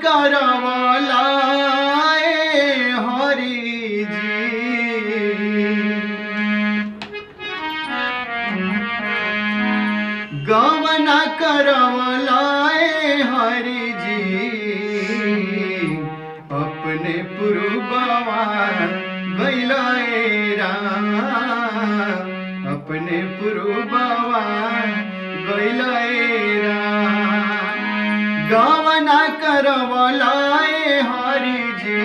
करवलाए हरि जी। गवन करवलाए हरि जी अपने पुरबवा गइलाए राम, अपने पुरबवा गइलाए राम। गवन करवलाए हरि जी,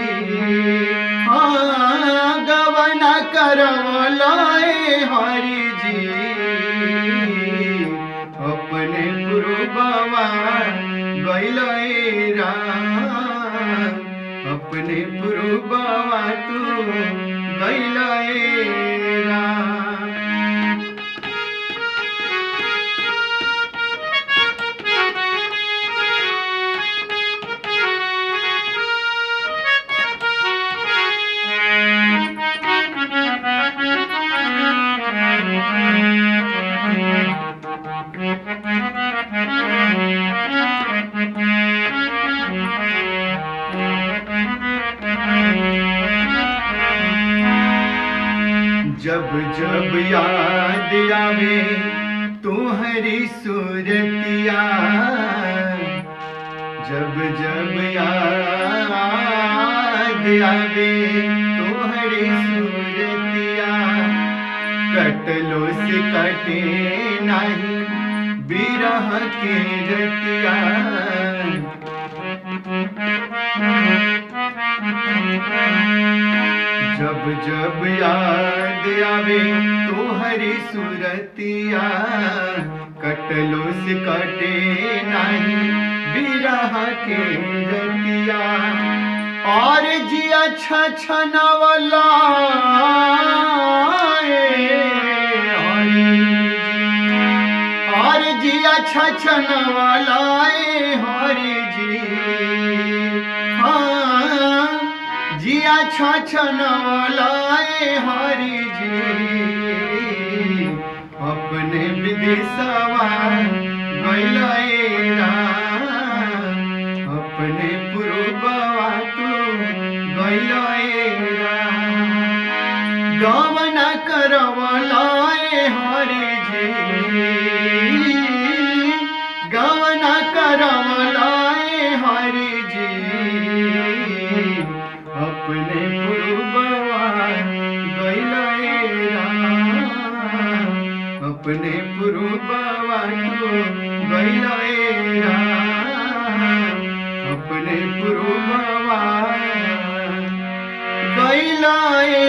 हाँ गवन करवलाए हरि जी अपने पुरबवा गइलाए राम, अपने पुरबवा तू गइलाए राम। जब जब याद आवे तुम्हारी सूरतिया, जब जब याद आवे तुम्हारी सूरतिया, कटलो से कटे नहीं बिरह के रतिया। जब जब याद आवे तुम्हारी सूरतिया, कटलो से कटे नहीं बिरह के रतिया। और जिया छछनवला और जिया छछनवलाए हरि जी, हाँ जिया छछनवलाए हरि जी अपने विदेशवा गइलाए राम, अपने पुरबवा तू गइलाए राम। गवन करवलाए हरि जी, गवन करवलाए हरि जी अपने पुरबवा गइलाए राम, अपने पुरबवा तू गइलाए राम, अपने पुरबवा गइलाए